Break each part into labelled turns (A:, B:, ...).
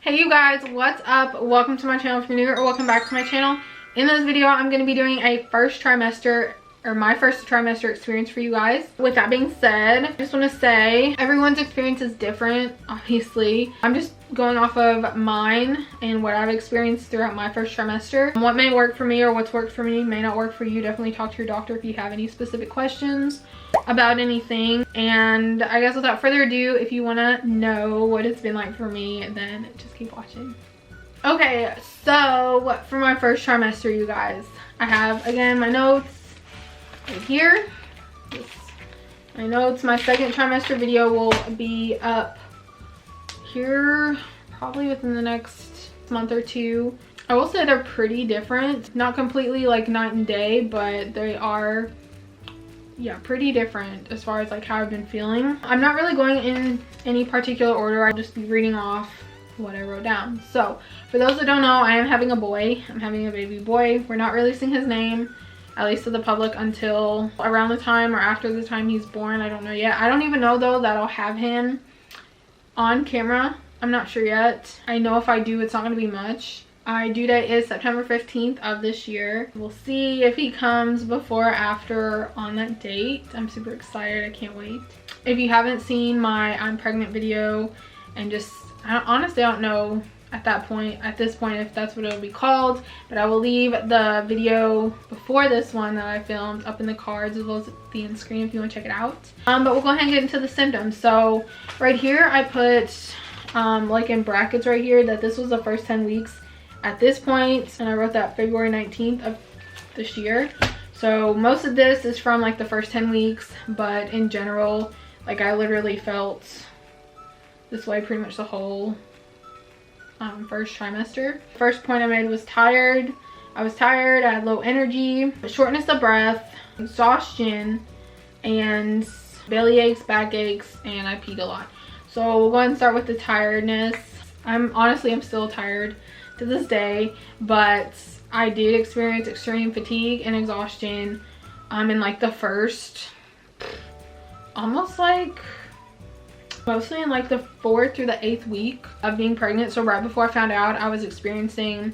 A: Hey you guys, what's up? Welcome to my channel if you're new, or welcome back to my channel. In this video I'm going to be doing a my first trimester experience for you guys. With that being said, I just want to say everyone's experience is different, obviously. I'm just going off of mine and what I've experienced throughout my first trimester. What may work for me or what's worked for me may not work for you. Definitely talk to your doctor if you have any specific questions about anything. And I guess without further ado, if you want to know what it's been like for me, then just keep watching. Okay, so for my first trimester, you guys, I have again my notes right here. My notes. My second trimester video will be up here probably within the next month or two. I will say they're pretty different, not completely like night and day, but they are, yeah, pretty different as far as like how I've been feeling. I'm not really going in any particular order. I'll just be reading off what I wrote down. So for those that don't know, I am having a boy. I'm having a baby boy. We're not releasing his name, at least to the public, until around the time or after the time he's born. I don't know yet. I don't even know though that I'll have him on camera. I'm not sure yet. I know if I do, it's not going to be much. My due date is September 15th of this year. We'll see if he comes before or after on that date. I'm super excited. I can't wait. If you haven't seen my I'm pregnant video, and just, honestly I don't know at this point if that's what it'll be called, but I will leave the video before this one that I filmed up in the cards as well as the end screen if you want to check it out. But we'll go ahead and get into the symptoms. So right here I put like in brackets right here that this was the first 10 weeks at this point, and I wrote that February 19th of this year. So most of this is from like the first 10 weeks, but in general, like I literally felt this way pretty much the whole first trimester. First point I made was tired. I was tired, I had low energy, shortness of breath, exhaustion, and belly aches, back aches, and I peed a lot. So we'll go ahead and start with the tiredness. I'm still tired to this day, but I did experience extreme fatigue and exhaustion in like the first, mostly in like the 4th through the 8th week of being pregnant. So right before I found out, I was experiencing,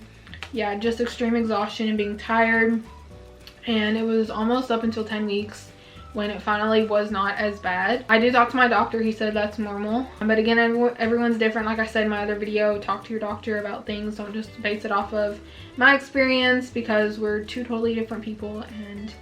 A: yeah, just extreme exhaustion and being tired. And it was almost up until 10 weeks when it finally was not as bad. I did talk to my doctor. He said that's normal. But again, everyone's different. Like I said in my other video, talk to your doctor about things. Don't just base it off of my experience, because we're two totally different people. And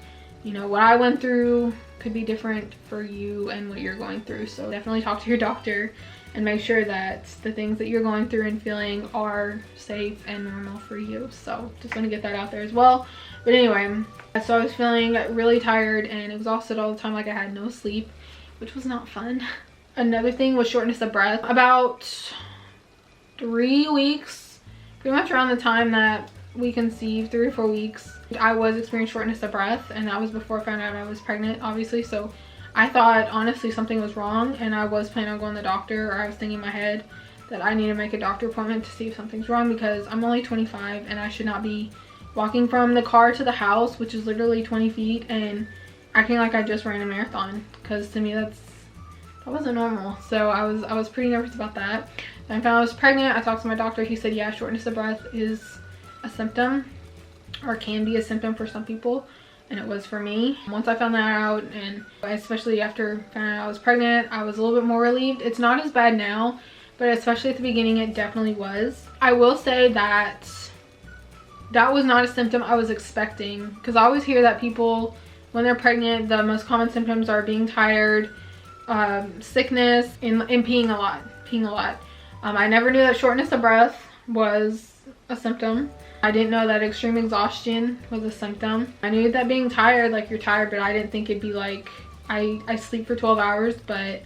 A: you know, what I went through could be different for you and what you're going through. So definitely talk to your doctor and make sure that the things that you're going through and feeling are safe and normal for you. So just want to get that out there as well. But anyway, so I was feeling really tired and exhausted all the time, like I had no sleep, which was not fun. Another thing was shortness of breath. About 3 weeks, pretty much around the time that we conceived, 3 or 4 weeks, I was experiencing shortness of breath, and that was before I found out I was pregnant, obviously. So I thought honestly something was wrong, and I was planning on going to the doctor, or I was thinking in my head that I need to make a doctor appointment to see if something's wrong, because I'm only 25 and I should not be walking from the car to the house, which is literally 20 feet, and acting like I just ran a marathon, because to me that wasn't normal. So I was pretty nervous about that. Then I found I was pregnant. I talked to my doctor. He said, yeah, shortness of breath is a symptom, or can be a symptom for some people, and it was for me. Once I found that out, and especially after finding out I was pregnant, I was a little bit more relieved. It's not as bad now, but especially at the beginning it definitely was. I will say that that was not a symptom I was expecting, because I always hear that people when they're pregnant, the most common symptoms are being tired, sickness, and peeing a lot. I never knew that shortness of breath was a symptom. I didn't know that extreme exhaustion was a symptom. I knew that being tired, like you're tired, but I didn't think it'd be like I sleep for 12 hours, but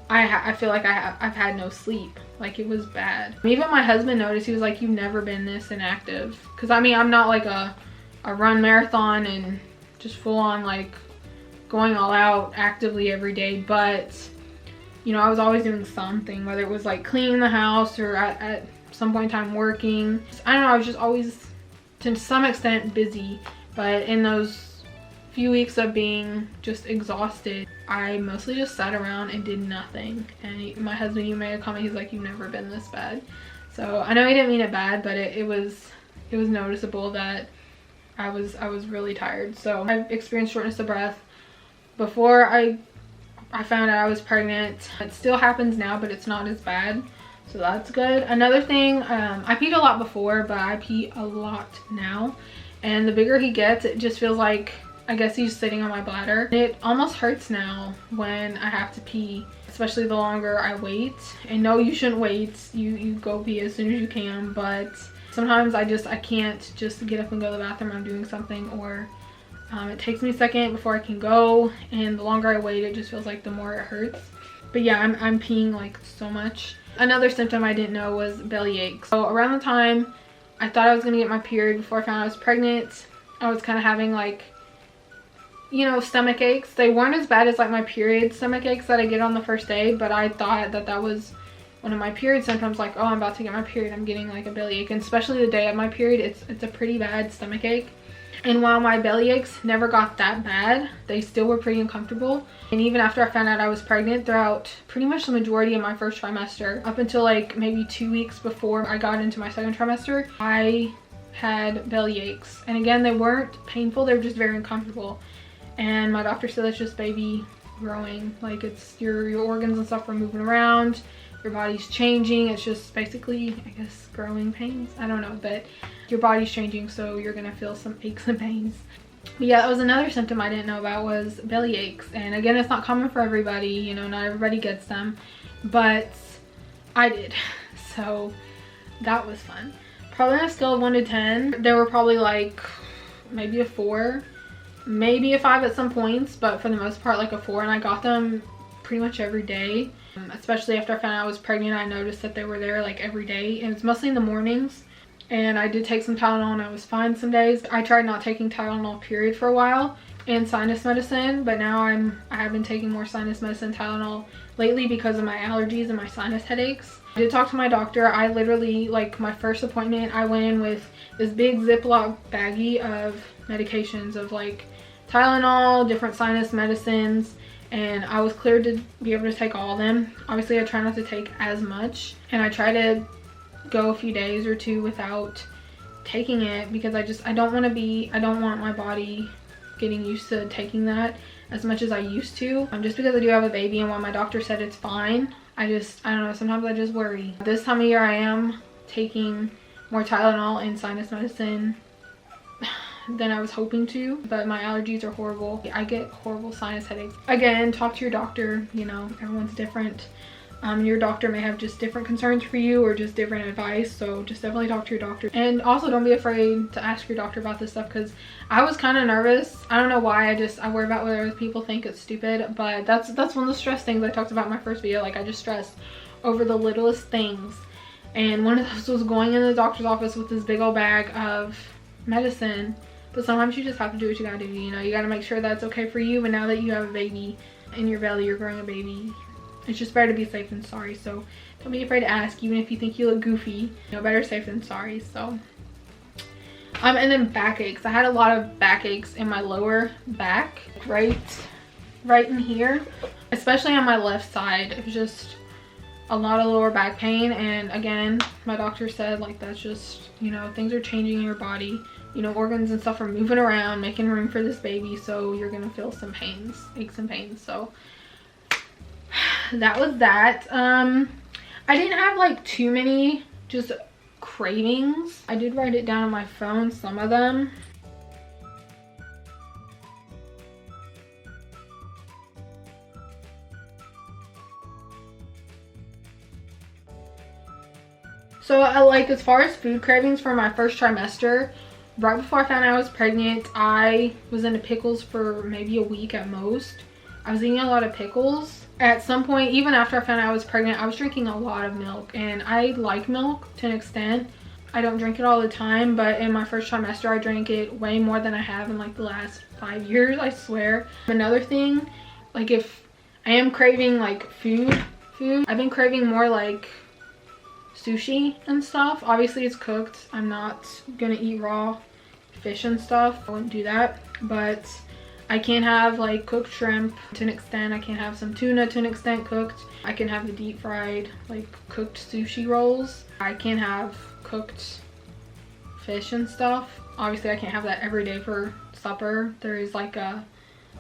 A: I feel like I've had no sleep. Like it was bad. Even my husband noticed. He was like, you've never been this inactive. Because I mean, I'm not like a run marathon and just full on like going all out actively every day, but you know, I was always doing something, whether it was like cleaning the house or at some point in time working. I don't know, I was just always to some extent busy. But in those few weeks of being just exhausted, I mostly just sat around and did nothing. And my husband, you made a comment, he's like, you've never been this bad. So So I know he didn't mean it bad, but it was noticeable that I was really tired. So I've experienced shortness of breath before I found out I was pregnant. It still happens now, but it's not as bad, so that's good. Another thing, I peed a lot before, but I pee a lot now, and the bigger he gets, it just feels like, I guess he's sitting on my bladder. It almost hurts now when I have to pee, especially the longer I wait. And no, you shouldn't wait. You go pee as soon as you can, but sometimes I can't just get up and go to the bathroom. I'm doing something, or it takes me a second before I can go, and the longer I wait, it just feels like the more it hurts. But yeah, I'm peeing like so much. Another symptom I didn't know was belly aches. So around the time I thought I was gonna get my period, before I found I was pregnant, I was kind of having like, you know, stomach aches. They weren't as bad as like my period stomach aches that I get on the first day, but I thought that was one of my period symptoms. Like, oh, I'm about to get my period, I'm getting like a belly ache. And especially the day of my period, it's a pretty bad stomach ache. And while my belly aches never got that bad, they still were pretty uncomfortable. And even after I found out I was pregnant, throughout pretty much the majority of my first trimester, up until like maybe 2 weeks before I got into my second trimester, I had belly aches. And again, they weren't painful, they were just very uncomfortable. And my doctor said it's just baby growing. Like, it's your organs and stuff are moving around, your body's changing. It's just basically, I guess, growing pains. I don't know, but your body's changing, so you're gonna feel some aches and pains. But yeah, that was another symptom I didn't know about, was belly aches. And again, it's not common for everybody, you know, not everybody gets them, but I did. So that was fun. Probably on a scale of 1 to 10, there were probably like maybe a 4, maybe a 5 at some points, but for the most part like a 4. And I got them pretty much every day. Especially after I found out I was pregnant, I noticed that they were there like every day, and it's mostly in the mornings. And I did take some Tylenol and I was fine some days. I tried not taking Tylenol period for a while, and sinus medicine, but now I have been taking more sinus medicine, Tylenol lately, because of my allergies and my sinus headaches. I did talk to my doctor. I literally, like, my first appointment, I went in with this big Ziploc baggie of medications, of like Tylenol, different sinus medicines, and I was cleared to be able to take all of them. Obviously I try not to take as much, and I try to go a few days or 2 without taking it, because I don't want my body getting used to taking that as much as I used to. Just because I do have a baby, and while my doctor said it's fine, I don't know, sometimes I just worry. This time of year I am taking more Tylenol and sinus medicine than I was hoping to, but my allergies are horrible. I get horrible sinus headaches. Again, talk to your doctor, you know, everyone's different. Your doctor may have just different concerns for you, or just different advice, so just definitely talk to your doctor. And also, don't be afraid to ask your doctor about this stuff, because I was kind of nervous. I don't know why, I worry about whether other people think it's stupid, but that's one of the stress things I talked about in my first video. Like, I just stressed over the littlest things, and one of those was going in the doctor's office with this big old bag of medicine. But sometimes you just have to do what you gotta do, you know. You gotta make sure that's okay for you, and now that you have a baby in your belly, you're growing a baby, it's just better to be safe than sorry. So don't be afraid to ask, even if you think you look goofy. You know, better safe than sorry. So and then backaches. I had a lot of backaches in my lower back, right in here, especially on my left side. It was just a lot of lower back pain. And again, my doctor said, like, that's just, you know, things are changing in your body. You know, organs and stuff are moving around, making room for this baby, so you're gonna feel some pains, aches and pains. So that was that. I didn't have like too many just cravings. I did write it down on my phone, some of them. So like, as far as food cravings for my first trimester, right before I found out I was pregnant, I was into pickles for maybe a week at most. I was eating a lot of pickles. At some point, even after I found out I was pregnant, I was drinking a lot of milk, and I like milk to an extent. I don't drink it all the time, but in my first trimester I drank it way more than I have in like the last 5 years, I swear. Another thing, like, if I am craving like food, I've been craving more like sushi and stuff. Obviously it's cooked. I'm not gonna eat raw fish and stuff. I wouldn't do that. But I can't have like cooked shrimp to an extent. I can have some tuna to an extent cooked. I can have the deep fried like cooked sushi rolls. I can have cooked fish and stuff. Obviously I can't have that every day for supper. There is like a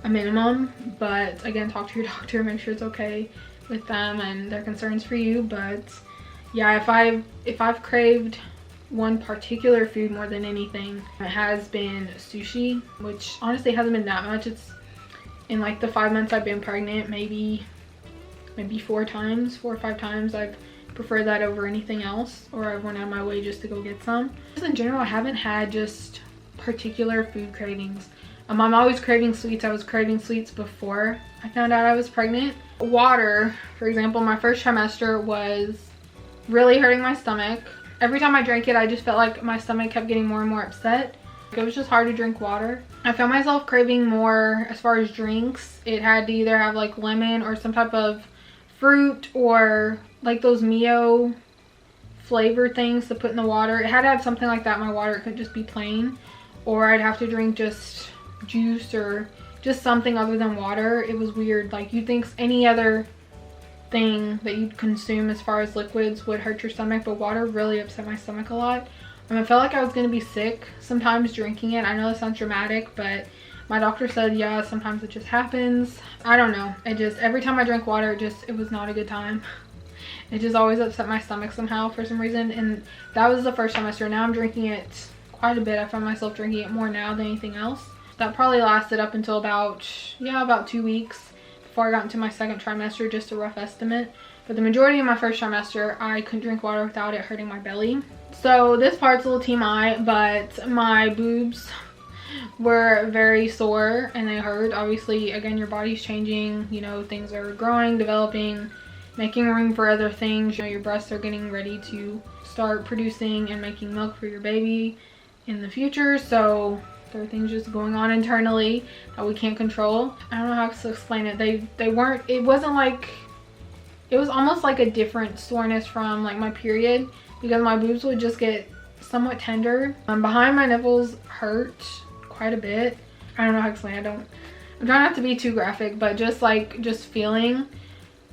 A: minimum, but again, talk to your doctor, make sure it's okay with them and their concerns for you. But yeah, if I've craved one particular food more than anything, it has been sushi, which honestly hasn't been that much. It's in like the 5 months I've been pregnant, maybe 4 or 5 times I've preferred that over anything else, or I've went out of my way just to go get some. Just in general, I haven't had just particular food cravings. I'm always craving sweets. I was craving sweets before I found out I was pregnant. Water, for example, my first trimester was really hurting my stomach. Every time I drank it, I just felt like my stomach kept getting more and more upset. It was just hard to drink water. I found myself craving more as far as drinks. It had to either have like lemon or some type of fruit, or like those Mio flavor things to put in the water. It had to have something like that in my water. It couldn't just be plain, or I'd have to drink just juice or just something other than water. It was weird. Like, you'd think any other thing that you'd consume as far as liquids would hurt your stomach, but water really upset my stomach a lot. I felt like I was gonna be sick sometimes drinking it. I know that sounds dramatic, but my doctor said, yeah, sometimes it just happens. I don't know. It just, every time I drank water, it was not a good time. It just always upset my stomach somehow for some reason. And that was the first trimester. Now I'm drinking it quite a bit. I find myself drinking it more now than anything else. That probably lasted up until about 2 weeks before I got into my second trimester, just a rough estimate. But the majority of my first trimester, I couldn't drink water without it hurting my belly. So this part's a little TMI, but my boobs were very sore and they hurt. Obviously, again, your body's changing, you know, things are growing, developing, making room for other things. You know, your breasts are getting ready to start producing and making milk for your baby in the future. So there are things just going on internally that we can't control. I don't know how to explain it. It wasn't like, it was almost like a different soreness from like my period, because my boobs would just get somewhat tender. Behind my nipples hurt quite a bit. I don't know how to explain it. I'm trying not to be too graphic, but just feeling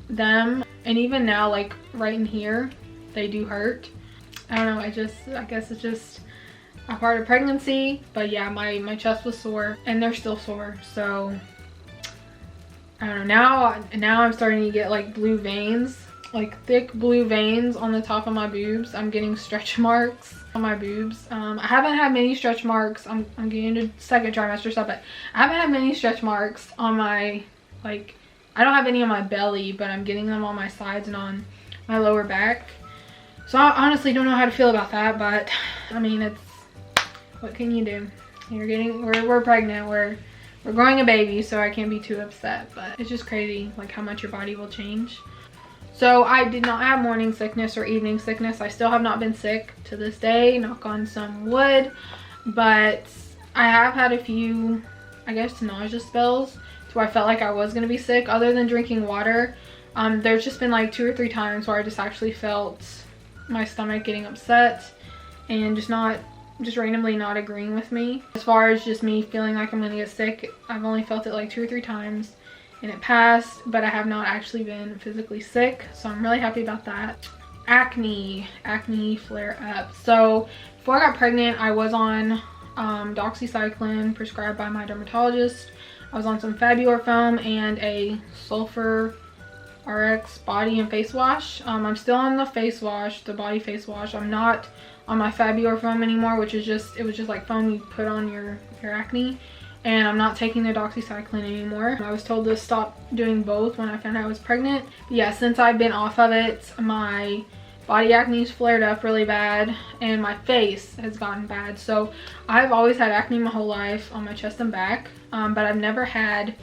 A: them, and even now, like right in here, they do hurt. I don't know, I guess it's just a part of pregnancy. But yeah, my chest was sore and they're still sore. So I don't know, now I'm starting to get like blue veins, like thick blue veins on the top of my boobs. I'm getting stretch marks on my boobs. I haven't had many stretch marks. I'm getting into second trimester stuff, but I haven't had many stretch marks on my, like, I don't have any on my belly, but I'm getting them on my sides and on my lower back. So I honestly don't know how to feel about that, but I mean, it's, what can you do? We're pregnant, we're growing a baby, so I can't be too upset. But it's just crazy, like, how much your body will change. So I did not have morning sickness or evening sickness. I still have not been sick to this day, knock on some wood. But I have had a few, I guess, nausea spells to where I felt like I was gonna be sick. Other than drinking water, there's just been like 2 or 3 times where I just actually felt my stomach getting upset and just randomly not agreeing with me. As far as just me feeling like I'm gonna get sick, I've only felt it like 2 or 3 times and it passed, but I have not actually been physically sick, so I'm really happy about that. Acne flare up. So before I got pregnant, I was on doxycycline prescribed by my dermatologist. I was on some Fabulor foam and a sulfur RX body and face wash. I'm still on the face wash, the body face wash. I'm not on my Fabulor foam anymore, which is it was just like foam you put on your acne. And I'm not taking the doxycycline anymore. I was told to stop doing both when I found out I was pregnant. But yeah, since I've been off of it, my body acne's flared up really bad and my face has gotten bad. So I've always had acne my whole life on my chest and back, but I've never had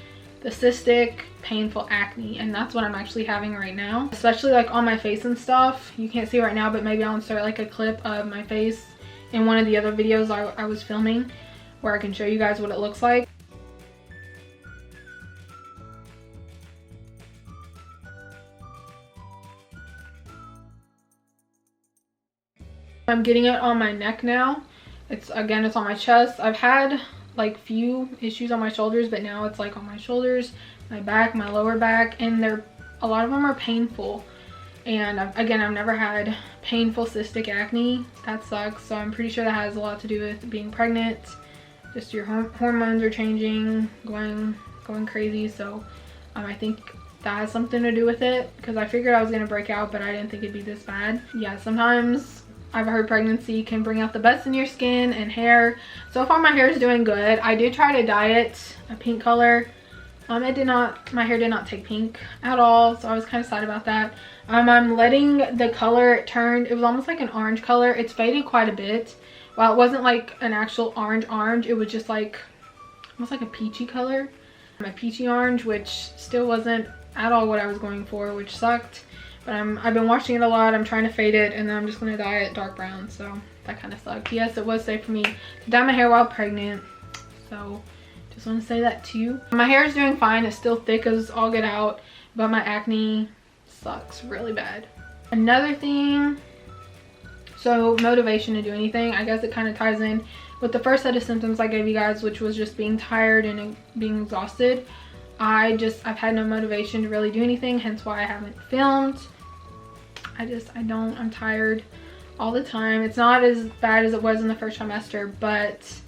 A: the cystic, painful acne, and that's what I'm actually having right now. Especially like on my face and stuff. You can't see right now, but maybe I'll insert like a clip of my face in one of the other videos I was filming, where I can show you guys what it looks like. I'm getting it on my neck now. It's on my chest. I've had like few issues on my shoulders, but now it's like on my shoulders, my back, my lower back, and a lot of them are painful. And again, I've never had painful cystic acne. That sucks. So I'm pretty sure that has a lot to do with being pregnant. Just your hormones are changing, going crazy. So I think that has something to do with it, because I figured I was gonna break out, but I didn't think it'd be this bad. Yeah, sometimes I've heard pregnancy can bring out the best in your skin and hair. So far my hair is doing good. I did try to dye it a pink color. My hair did not take pink at all, so I was kind of sad about that. I'm letting the color turn. It was almost like an orange color. It's faded quite a bit. Well, it wasn't like an actual orange. It was just like almost like a peachy color. A peachy orange, which still wasn't at all what I was going for, which sucked. But I've been washing it a lot. I'm trying to fade it, and then I'm just going to dye it dark brown. So that kind of sucked. Yes, it was safe for me to dye my hair while pregnant. So just want to say that to you. My hair is doing fine. It's still thick as all get out, but my acne sucks really bad. Another thing, so motivation to do anything, I guess it kind of ties in with the first set of symptoms I gave you guys, which was just being tired and being exhausted. I've had no motivation to really do anything, hence why I haven't filmed. I'm tired all the time. It's not as bad as it was in the first trimester, but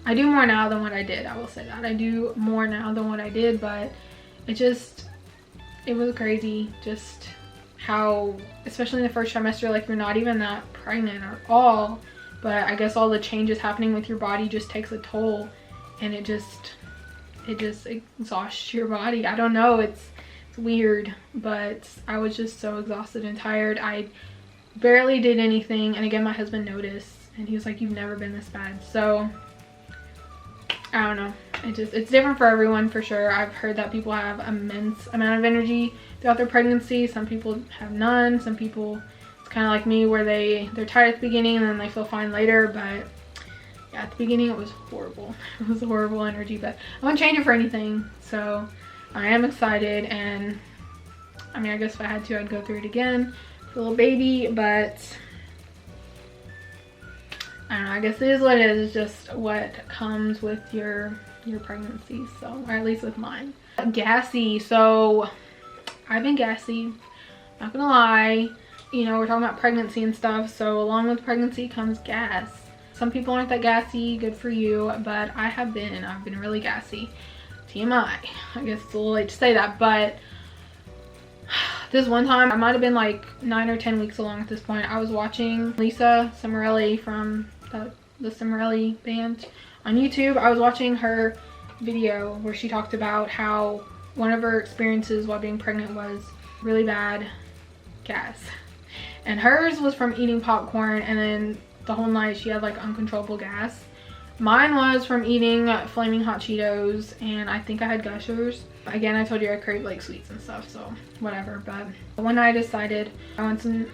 A: I do more now than what I did. I will say that. I do more now than what I did, but it was crazy just how, especially in the first trimester, like you're not even that pregnant at all, but I guess all the changes happening with your body just takes a toll, and it just exhausts your body. I don't know, it's weird, but I was just so exhausted and tired. I barely did anything, and again, my husband noticed, and he was like, "You've never been this bad." So I don't know. It's different for everyone for sure. I've heard that people have immense amount of energy throughout their pregnancy. Some people have none. Some people, it's kind of like me, where they're tired at the beginning and then they feel fine later. But yeah, at the beginning it was horrible. It was a horrible energy, but I wouldn't change it for anything. So I am excited, and I mean, I guess if I had to, I'd go through it again for a little baby, but I don't know, I guess it is what it is. It's just what comes with your pregnancy, so, or at least with mine. Gassy. So I've been gassy, not gonna lie. You know, we're talking about pregnancy and stuff, so along with pregnancy comes gas. Some people aren't that gassy, good for you, but I've been really gassy. TMI. I guess it's a little late to say that, but this one time, I might have been like 9 or 10 weeks along at this point. I was watching Lisa Cimarelli from the Cimarelli band on YouTube. I was watching her video where she talked about how one of her experiences while being pregnant was really bad gas. And hers was from eating popcorn, and then the whole night she had like uncontrollable gas. Mine was from eating flaming hot Cheetos, and I think I had Gushers. Again, I told you I crave like sweets and stuff, so whatever. But one night I decided I want some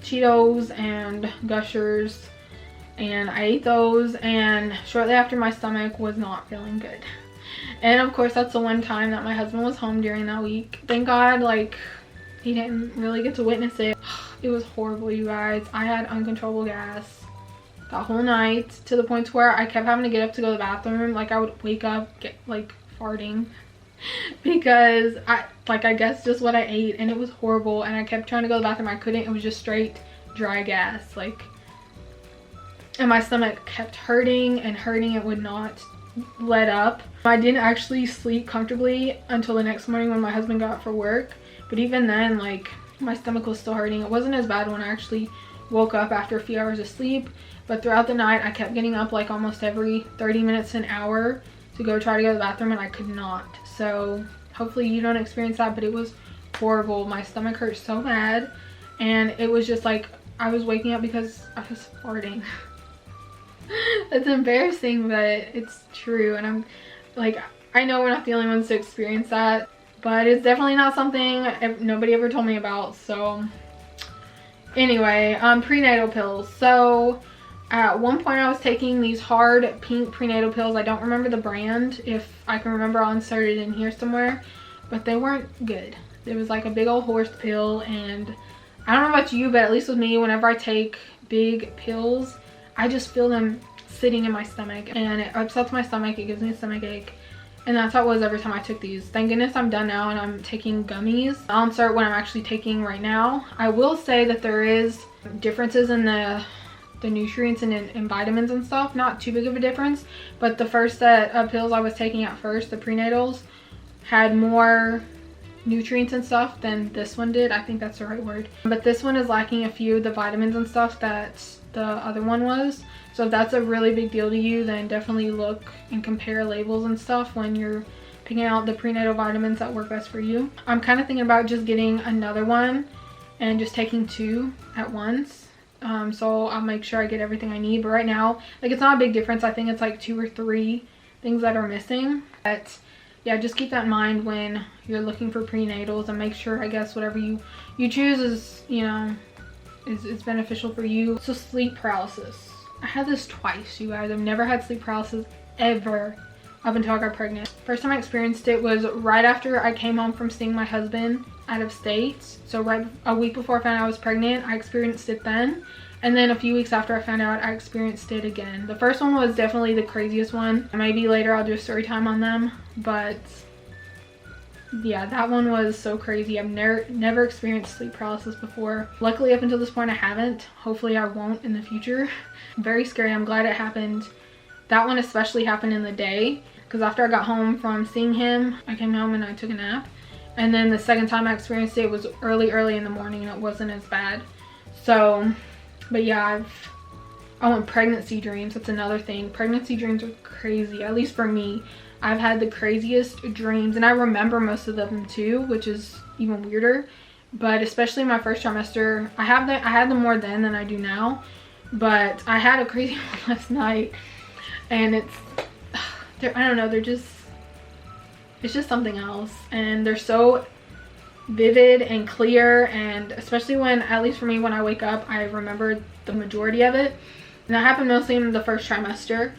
A: Cheetos and Gushers, and I ate those, and shortly after my stomach was not feeling good. And of course, that's the one time that my husband was home during that week. Thank God, like, he didn't really get to witness it. It was horrible, you guys. I had uncontrollable gas that whole night, to the point where I kept having to get up to go to the bathroom. Like, I would wake up, get like farting, because I guess just what I ate, and it was horrible. And I kept trying to go to the bathroom, I couldn't. It was just straight dry gas, like, and my stomach kept hurting and hurting. It would not let up. I didn't actually sleep comfortably until the next morning when my husband got up for work, but even then, like, my stomach was still hurting. It wasn't as bad when I actually woke up after a few hours of sleep, but throughout the night I kept getting up like almost every 30 minutes to an hour to go try to go to the bathroom, and I could not. So hopefully you don't experience that, but it was horrible. My stomach hurt so bad, and it was just like I was waking up because I was farting. It's embarrassing, but it's true, and I'm like, I know we're not the only ones to experience that, but it's definitely not something nobody ever told me about. So anyway, prenatal pills. So at one point I was taking these hard pink prenatal pills. I don't remember the brand. If I can remember, I'll insert it in here somewhere, but they weren't good. It was like a big old horse pill, and I don't know about you, but at least with me, whenever I take big pills, I just feel them sitting in my stomach and it upsets my stomach. It gives me a stomach ache. And that's how it was every time I took these. Thank goodness I'm done now and I'm taking gummies. I'll insert what I'm actually taking right now. I will say that there is differences in the nutrients and in vitamins and stuff. Not too big of a difference, but the first set of pills I was taking at first, the prenatals, had more nutrients and stuff than this one did. I think that's the right word. But this one is lacking a few of the vitamins and stuff that the other one was. So if that's a really big deal to you, then definitely look and compare labels and stuff when you're picking out the prenatal vitamins that work best for you. I'm kind of thinking about just getting another one and just taking 2 at once. So I'll make sure I get everything I need. But right now, like, it's not a big difference. I think it's like 2 or 3 things that are missing. But yeah, just keep that in mind when you're looking for prenatals, and make sure, I guess, whatever you choose is, you know, is beneficial for you. So sleep paralysis. I had this twice, you guys. I've never had sleep paralysis ever up until I got pregnant. First time I experienced it was right after I came home from seeing my husband out of state. So right a week before I found out I was pregnant, I experienced it then. And then a few weeks after I found out, I experienced it again. The first one was definitely the craziest one. Maybe later I'll do a story time on them. But yeah, that one was so crazy. I've never experienced sleep paralysis before. Luckily, up until this point, I haven't. Hopefully I won't in the future. Very scary. I'm glad it happened. That one especially happened in the day, because after I got home from seeing him, I came home and I took a nap. And then the second time I experienced it was early in the morning, and it wasn't as bad. So, but yeah, I want pregnancy dreams. That's another thing. Pregnancy dreams are crazy, at least for me. I've had the craziest dreams, and I remember most of them too, which is even weirder. But especially my first trimester, I had them more then than I do now. But I had a crazy one last night, and I don't know, it's just something else. And they're so vivid and clear, and especially when, at least for me, when I wake up, I remember the majority of it. And that happened mostly in the first trimester.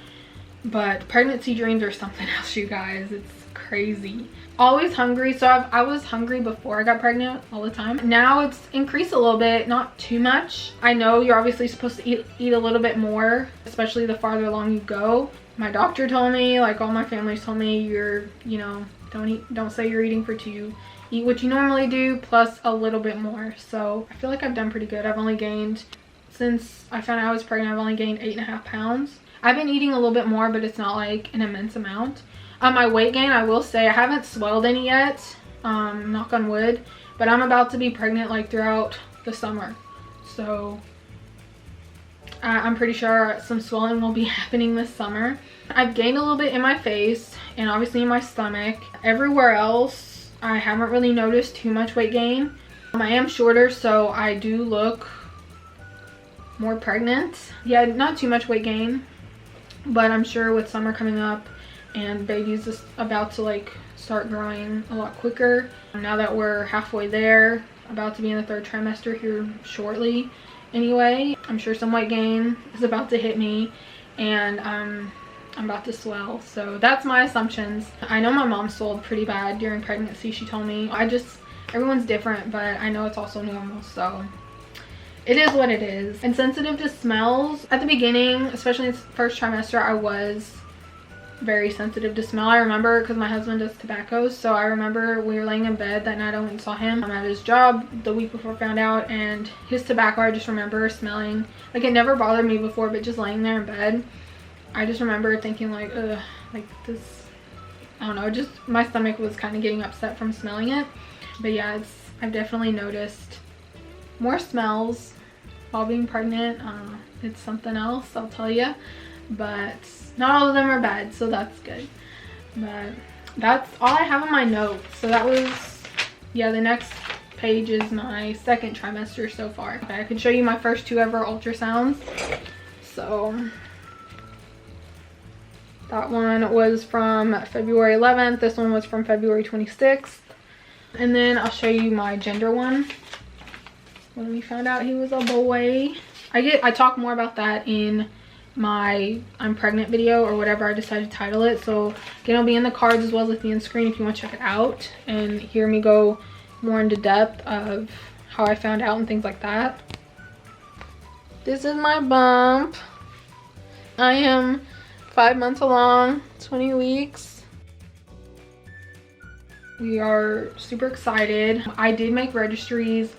A: But pregnancy dreams are something else, you guys. It's crazy. Always hungry. So I was hungry before I got pregnant all the time. Now it's increased a little bit, not too much. I know you're obviously supposed to eat a little bit more, especially the farther along you go. My doctor told me, like all my families told me, you know, don't say you're eating for 2. Eat what you normally do plus a little bit more. So I feel like I've done pretty good. I've only gained, since I found out I was pregnant, I've only gained 8.5 pounds. I've been eating a little bit more, but it's not like an immense amount. My weight gain, I will say, I haven't swelled any yet, knock on wood, but I'm about to be pregnant like throughout the summer. So I'm pretty sure some swelling will be happening this summer. I've gained a little bit in my face and obviously in my stomach. Everywhere else, I haven't really noticed too much weight gain. I am shorter, so I do look more pregnant. Yeah, not too much weight gain. But I'm sure with summer coming up and baby's just about to like start growing a lot quicker. Now that we're halfway there, about to be in the 3rd trimester here shortly anyway, I'm sure some weight gain is about to hit me, and I'm about to swell. So that's my assumptions. I know my mom swelled pretty bad during pregnancy, she told me. Everyone's different, but I know it's also normal, so it is what it is. And sensitive to smells. At the beginning, especially in the 1st trimester, I was very sensitive to smell. I remember, because my husband does tobacco, so I remember we were laying in bed that night. I went and saw him at his job the week before I found out, and his tobacco, I just remember smelling. Like, it never bothered me before, but just laying there in bed, I just remember thinking like, ugh, like this, I don't know, just my stomach was kind of getting upset from smelling it. But yeah, I've definitely noticed more smells while being pregnant. It's something else, I'll tell you, but not all of them are bad, so that's good. But that's all I have in my notes. So that was, yeah, the next page is my 2nd trimester so far. Okay, I can show you my first 2 ever ultrasounds. So that one was from February 11th. This one was from February 26th. And then I'll show you my gender one, when we found out he was a boy. I talk more about that in my I'm pregnant video, or whatever I decided to title it. So again, it'll be in the cards as well as at the end screen if you want to check it out and hear me go more into depth of how I found out and things like that. This is my bump. I am 5 months along, 20 weeks. We are super excited. I did make registries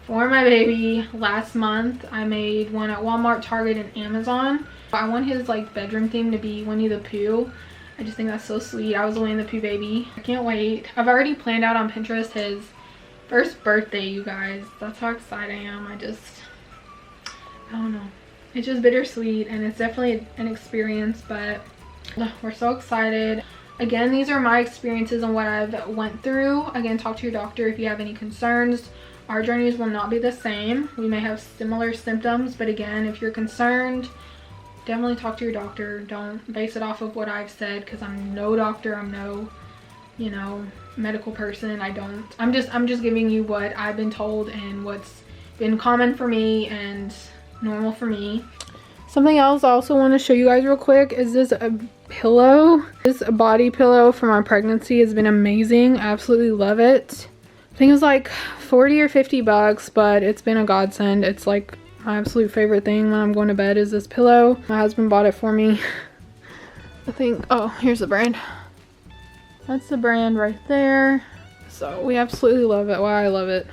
A: for my baby last month. I made one at Walmart, Target, and Amazon. I want his like bedroom theme to be Winnie the Pooh. I just think that's so sweet. I was a Winnie the Pooh baby. I can't wait. I've already planned out on Pinterest his first birthday, you guys. That's how excited I am. I don't know. It's just bittersweet, and it's definitely an experience, but we're so excited. Again, these are my experiences and what I've went through. Again, talk to your doctor if you have any concerns. Our journeys will not be the same. We may have similar symptoms, but again, if you're concerned, definitely talk to your doctor. Don't base it off of what I've said, because I'm no doctor. I'm no, you know, medical person. I'm just giving you what I've been told and what's been common for me and normal for me. Something else I also want to show you guys real quick is this pillow. This body pillow for my pregnancy has been amazing. I absolutely love it. I think it was like 40 or 50 bucks, but it's been a godsend. It's like my absolute favorite thing when I'm going to bed is this pillow. My husband bought it for me. I think, oh, here's the brand. That's the brand right there. So we absolutely love it. Why I love it.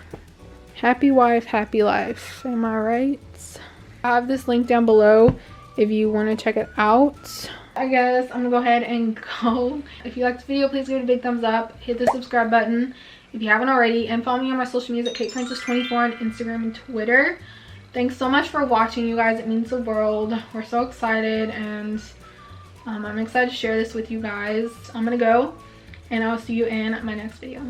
A: Happy wife, happy life. Am I right? I have this link down below if you want to check it out. I guess I'm gonna go ahead and go. If you liked the video, please give it a big thumbs up. Hit the subscribe button if you haven't already, and follow me on my social media at KateFrancis24 on Instagram and Twitter. Thanks so much for watching, you guys. It means the world. We're so excited, and I'm excited to share this with you guys. I'm gonna go, and I'll see you in my next video.